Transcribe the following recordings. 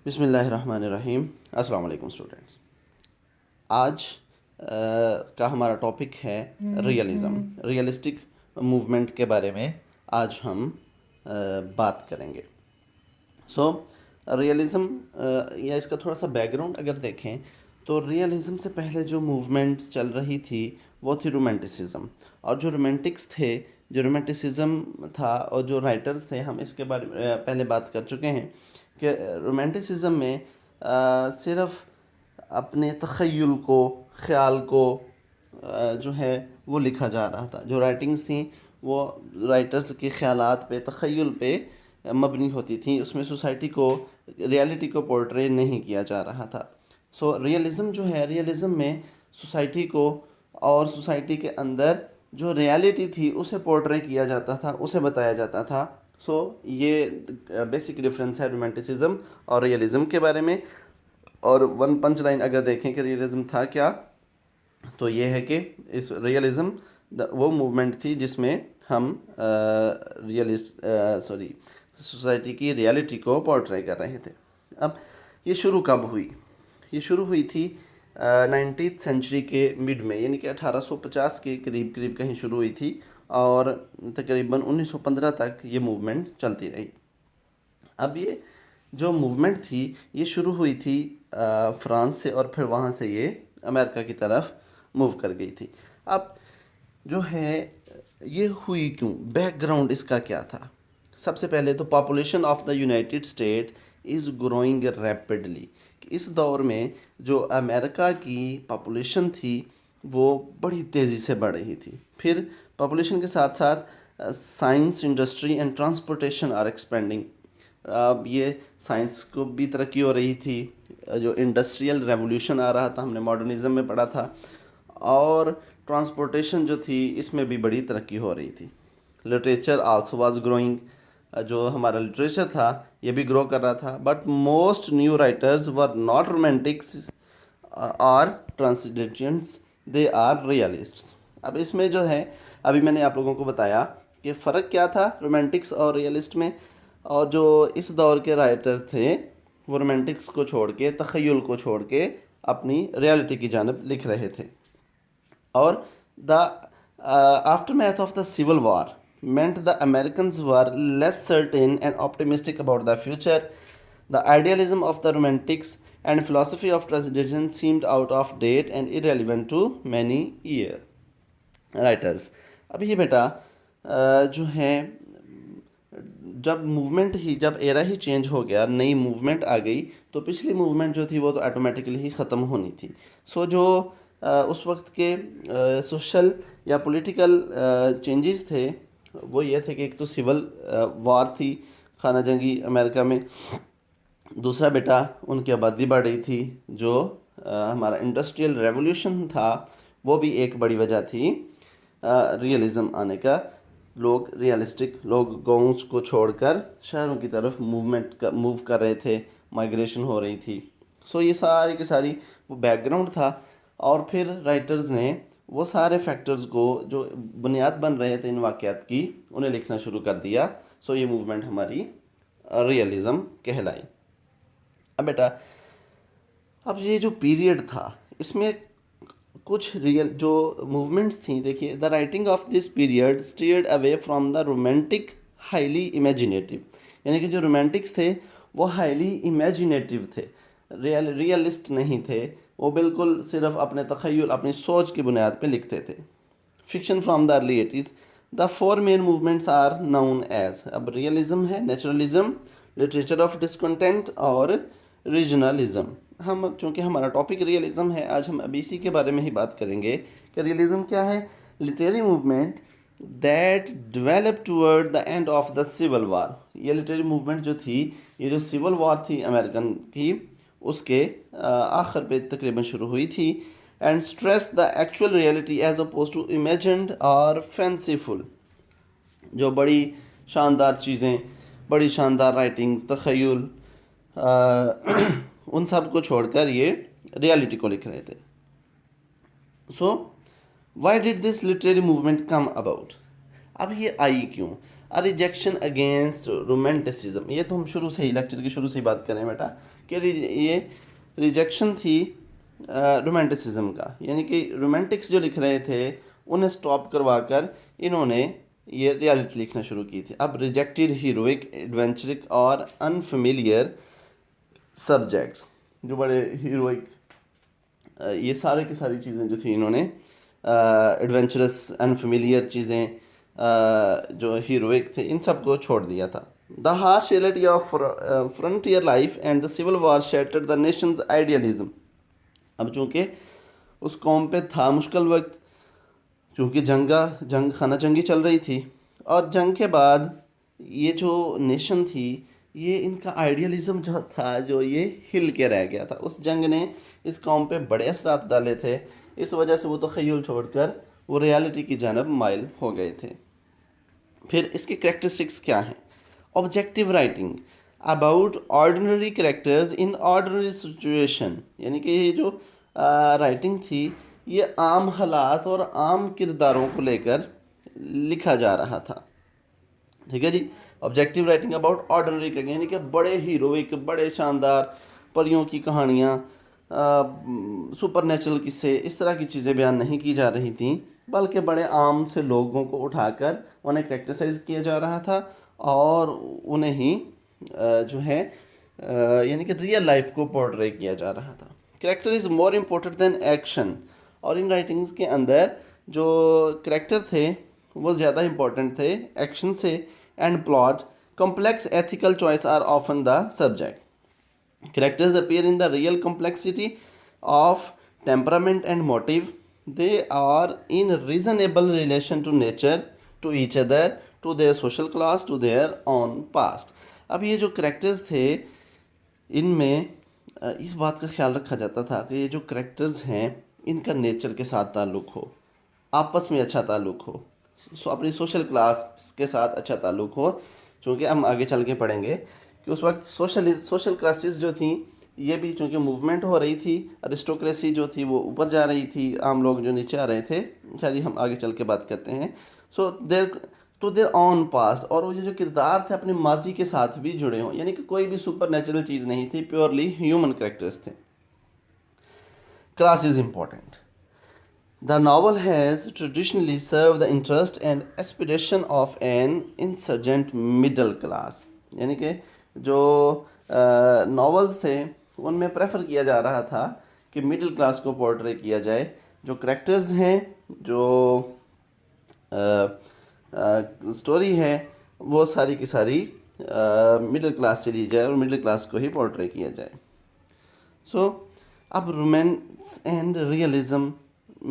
بسم اللہ الرحمن الرحیم. السلام علیکم اسٹوڈنٹس. آج کا ہمارا ٹاپک ہے ریئلزم. ریئلسٹک موومنٹ کے بارے میں آج ہم بات کریں گے. ریئلزم یا اس کا تھوڑا سا بیک گراؤنڈ اگر دیکھیں تو ریئلزم سے پہلے جو موومنٹس چل رہی تھی وہ تھی رومانٹسزم. اور جو رومانٹکس تھے، جو رومانٹسزم تھا اور جو رائٹرز تھے، ہم اس کے بارے میں پہلے بات کر چکے ہیں کہ رومانٹسزم میں صرف اپنے تخیل کو، خیال کو جو ہے وہ لکھا جا رہا تھا. جو رائٹنگز تھیں وہ رائٹرز کے خیالات پہ، تخیل پہ مبنی ہوتی تھیں. اس میں سوسائٹی کو، ریالٹی کو پورٹرے نہیں کیا جا رہا تھا. ریئلزم جو ہے، ریئلزم میں سوسائٹی کو اور سوسائٹی کے اندر جو ریالٹی تھی اسے پورٹرے کیا جاتا تھا، اسے بتایا جاتا تھا. یہ بیسک ڈفرینس ہے رومانٹسزم اور ریئلزم کے بارے میں. اور ون پنچ لائن اگر دیکھیں کہ ریئلزم تھا کیا، تو یہ ہے کہ اس ریئلزم وہ موومنٹ تھی جس میں ہم سوسائٹی کی ریالٹی کو پورٹرے کر رہے تھے. اب یہ شروع کب ہوئی؟ یہ شروع ہوئی تھی 19th سینچری کے مڈ میں، یعنی کہ 1850 کے قریب کہیں شروع ہوئی تھی اور تقریباً 1915 تک یہ موومنٹ چلتی رہی. اب یہ جو موومنٹ تھی یہ شروع ہوئی تھی فرانس سے، اور پھر وہاں سے یہ امریکہ کی طرف موو کر گئی تھی. اب جو ہے یہ ہوئی کیوں؟ بیک گراؤنڈ اس کا کیا تھا؟ سب سے پہلے تو population of the United State is growing rapidly. اس دور میں جو امریکہ کی پاپولیشن تھی وہ بڑی تیزی سے بڑھ رہی تھی. پھر پاپولیشن کے ساتھ ساتھ science, industry and transportation are expanding. اب یہ سائنس کو بھی ترقی ہو رہی تھی، جو انڈسٹریل ریولوشن آ رہا تھا، ہم نے ماڈرنزم میں پڑھا تھا، اور ٹرانسپورٹیشن جو تھی اس میں بھی بڑی ترقی ہو رہی تھی. Literature also was growing. جو ہمارا لٹریچر تھا یہ بھی گرو کر رہا تھا. But most new writers were not romantics اور ٹرانسلیشنس، دے آر ریئلسٹس. اب اس میں جو ہے ابھی میں نے آپ لوگوں کو بتایا کہ فرق کیا تھا رومانٹکس اور ریئلسٹ میں. اور جو اس دور کے رائٹر تھے وہ رومانٹکس کو چھوڑ کے، تخیل کو چھوڑ کے اپنی ریالٹی کی جانب لکھ رہے تھے. اور the aftermath of the civil war meant the Americans were less certain and optimistic about the future. The idealism of the Romantics and philosophy of transition seemed out of date and irrelevant to many writers. اب یہ بیٹا جو ہے جب ایرا ہی change ہو گیا، نئی movement آ گئی، تو پچھلی موومنٹ جو تھی وہ تو آٹومیٹکلی ہی ختم ہونی تھی. جو اس وقت کے سوشل یا پولیٹیکل چینجز تھے وہ یہ تھے کہ ایک تو سول وار تھی، خانہ جنگی امریکہ میں. دوسرا بیٹا ان کی آبادی بڑھ رہی تھی. جو ہمارا انڈسٹریل ریولوشن تھا وہ بھی ایک بڑی وجہ تھی ریئلزم آنے کا. لوگ گاؤں کو چھوڑ کر شہروں کی طرف موو کر رہے تھے، مائیگریشن ہو رہی تھی. یہ ساری کی ساری وہ بیک گراؤنڈ تھا. اور پھر رائٹرز نے وہ سارے فیکٹرز کو جو بنیاد بن رہے تھے ان واقعات کی، انہیں لکھنا شروع کر دیا. یہ موومنٹ ہماری ریئلزم کہلائی. اب بیٹا اب یہ جو پیریڈ تھا اس میں کچھ جو موومنٹس تھیں، دیکھیے the writing of this period steered away from the romantic highly imaginative. یعنی کہ جو رومانٹکس تھے وہ ہائیلی امیجنیٹو تھے، ریئلسٹ نہیں تھے. وہ بالکل صرف اپنے تخیل، اپنی سوچ کی بنیاد پہ لکھتے تھے. Fiction from the early 80s. The 4 main movements are known as. اب ریئلزم ہے، نیچرلزم، لٹریچر آف ڈسکنٹینٹ اور ریجنلزم. چونکہ ہمارا ٹاپک ریئلزم ہے، آج ہم ابھی اسی کے بارے میں ہی بات کریں گے کہ ریئلزم کیا ہے. Literary movement that develop toward the end of the civil war. یہ لٹریری موومنٹ جو تھی، یہ جو سول وار تھی امریکن کی، اس کے آخر پہ تقریباً شروع ہوئی تھی. And stress the actual reality as opposed to imagined or fanciful. جو بڑی شاندار چیزیں، بڑی شاندار رائٹنگز، تخیل، ان سب کو چھوڑ کر یہ ریالٹی کو لکھ رہے تھے. Why did this literary movement come about? اب یہ آئی کیوں؟ Rejection against romanticism. یہ تو ہم شروع سے ہی لیکچر کی شروع سے ہی بات کریں بیٹا کہ یہ ریجیکشن تھی رومانٹسزم کا, یعنی کہ رومانٹکس جو لکھ رہے تھے انہیں سٹاپ کروا کر انہوں نے یہ ریالٹی لکھنا شروع کی تھی. اب ریجیکٹڈ ہیروئک, ایڈونچرک اور انفیملیئر سبجیکٹس, جو بڑے ہیروئک, یہ سارے کی ساری چیزیں جو تھیں انہوں نے ایڈونچرس انفیملیئر چیزیں جو ہیروئک تھے ان سب کو چھوڑ دیا تھا. The harsh reality of frontier life and the civil war shattered the nation's idealism. اب چونکہ اس قوم پہ تھا مشکل وقت, چونکہ جنگ خانہ جنگی چل رہی تھی, اور جنگ کے بعد یہ جو نیشن تھی یہ ان کا آئیڈیلزم جو تھا جو یہ ہل کے رہ گیا تھا. اس جنگ نے اس قوم پہ بڑے اثرات ڈالے تھے, اس وجہ سے وہ تخیل چھوڑ کر وہ ریالٹی کی جانب مائل ہو گئے تھے. پھر اس کے کریکٹرسٹکس کیا ہیں؟ Objective writing about ordinary characters in ordinary situation, یعنی کہ یہ جو رائٹنگ تھی یہ عام حالات اور عام کرداروں کو لے کر لکھا جا رہا تھا. ٹھیک ہے جی. Objective writing about ordinary character, یعنی کہ بڑے ہیروئک, بڑے شاندار پریوں کی کہانیاں, سپر نیچرل قصے, اس طرح کی چیزیں بیان نہیں کی جا رہی تھیں, بلکہ بڑے عام سے لوگوں کو اٹھا کر انہیں کریکٹرسائز کیا جا رہا تھا اور انہیں ہی جو ہے یعنی کہ ریئل لائف کو پورٹرے کیا جا رہا تھا. Character is more important than action, اور ان رائٹنگز کے اندر جو کریکٹر تھے وہ زیادہ امپورٹنٹ تھے ایکشن سے. And plot complex ethical choice are often the subject. Characters appear in the real complexity of temperament and motive. They are in reasonable relation to nature, to each other, to their social class, to their own past. اب یہ جو characters تھے ان میں اس بات کا خیال رکھا جاتا تھا کہ یہ جو کریکٹرز ہیں ان کا نیچر کے ساتھ تعلق ہو, آپس میں اچھا تعلق ہو, اپنی سوشل کلاس کے ساتھ اچھا تعلق ہو. چونکہ ہم آگے چل کے پڑھیں گے کہ اس وقت سوشل کلاسز جو تھیں یہ بھی چونکہ موومنٹ ہو رہی تھی, ارسٹوکریسی جو تھی وہ اوپر جا رہی تھی, عام لوگ جو نیچے آ رہے تھے. خیر ہم آگے چل کے بات کرتے ہیں. سو دیر آن پاس, اور وہ جو کردار تھے اپنے ماضی کے ساتھ بھی جڑے ہوں, یعنی کہ کوئی بھی سپر نیچرل چیز نہیں تھی, پیورلی ہیومن کریکٹرز تھے. Class is important. The novel has traditionally served the interest and aspiration of an insurgent middle class. یعنی کہ جو ناولز تھے ان میں پریفر کیا جا رہا تھا کہ مڈل کلاس کو پورٹرے کیا جائے. جو کریکٹرز ہیں, جو سٹوری ہے, وہ ساری کی ساری مڈل کلاس سے لی جائے اور مڈل کلاس کو ہی پورٹرے کیا جائے. سو اب رومانس اینڈ ریئلزم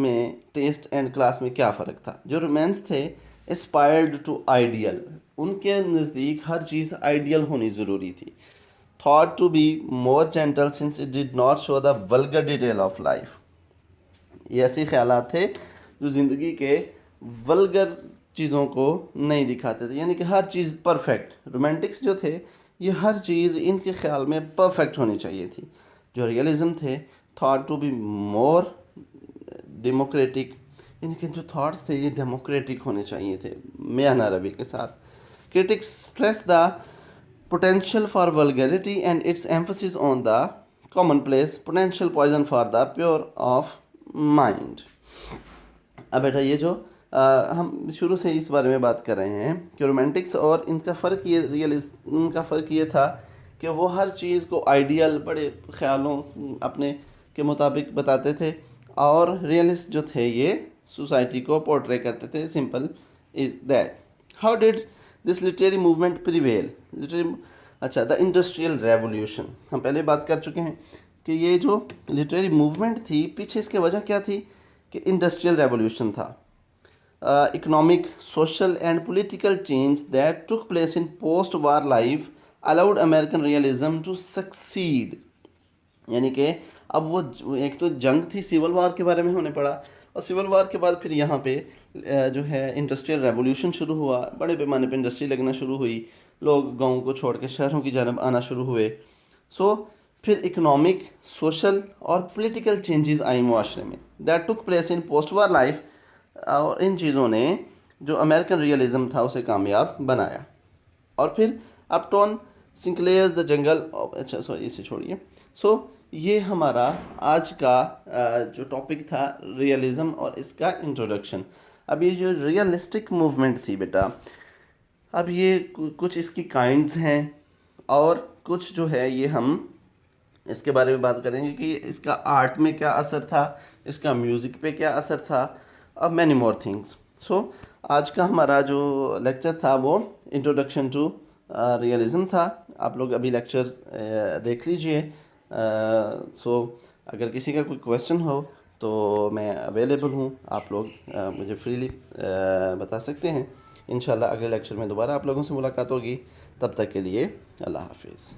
میں ٹیسٹ اینڈ کلاس میں کیا فرق تھا؟ جو رومانس تھے اسپائرڈ ٹو آئیڈیل, ان کے نزدیک ہر چیز آئیڈیل ہونی ضروری تھی. Thought to be more genteel since it did not show the vulgar detail of life. یہ ایسے خیالات تھے جو زندگی کے ولگر چیزوں کو نہیں دکھاتے تھے, یعنی کہ ہر چیز پرفیکٹ. رومانٹکس جو تھے یہ ہر چیز ان کے خیال میں پرفیکٹ ہونی چاہیے تھی. جو ریئلزم تھے thought to be more democratic, ان کے جو تھاٹس تھے یہ ڈیموکریٹک ہونے چاہیے تھے میان عربی کے ساتھ. Critics stress the potential for vulgarity and its emphasis on the commonplace, potential poison for the pure of mind. اب بیٹا یہ جو ہم شروع سے اس بارے میں بات کر رہے ہیں کہ رومانٹکس اور ان کا فرق یہ تھا کہ وہ ہر چیز کو آئیڈیل بڑے خیالوں اپنے کے مطابق بتاتے تھے, اور ریئلسٹ جو تھے یہ سوسائٹی کو پورٹرے کرتے تھے. Simple is that. How did this literary movement prevail? اچھا, دا انڈسٹریل ریولیوشن. ہم پہلے بات کر چکے ہیں کہ یہ جو لٹریری موومنٹ تھی پیچھے اس کے وجہ کیا تھی کہ انڈسٹریل ریولیوشن تھا. Economic, social and political change that took place in post war life allowed American realism to succeed. یعنی کہ اب وہ ایک تو جنگ تھی, سول وار کے بارے میں ہمیں پڑھا, اور سول وار کے بعد پھر یہاں پہ جو ہے انڈسٹریل ریولیوشن شروع ہوا, بڑے پیمانے پہ انڈسٹری لگنا شروع ہوئی, لوگ گاؤں کو چھوڑ کے شہروں کی جانب آنا شروع ہوئے. سو پھر اکنامک, سوشل اور پولیٹیکل چینجز آئی معاشرے میں that took place in post war life, اور ان چیزوں نے جو امریکن ریئلزم تھا اسے کامیاب بنایا. اور پھر اپٹون سنکلیئرز دا جنگل، اچھا سوری اسے چھوڑیے. سو یہ ہمارا آج کا جو ٹاپک تھا ریئلزم اور اس کا انٹروڈکشن. اب یہ جو ریئلسٹک موومنٹ تھی بیٹا، اب یہ کچھ اس کی کائنڈز ہیں اور کچھ جو ہے یہ ہم اس کے بارے میں بات کریں گے کہ اس کا آرٹ میں کیا اثر تھا، اس کا میوزک پہ کیا اثر تھا، اور مینی مور تھنگس. سو آج کا ہمارا جو لیکچر تھا وہ انٹروڈکشن ٹو ریئلزم تھا. آپ لوگ ابھی لیکچر دیکھ لیجئے. سو اگر کسی کا کوئی کویسچن ہو تو میں اویلیبل ہوں، آپ لوگ مجھے فریلی بتا سکتے ہیں. انشاءاللہ اگلے لیکچر میں دوبارہ آپ لوگوں سے ملاقات ہوگی. تب تک کے لیے اللہ حافظ.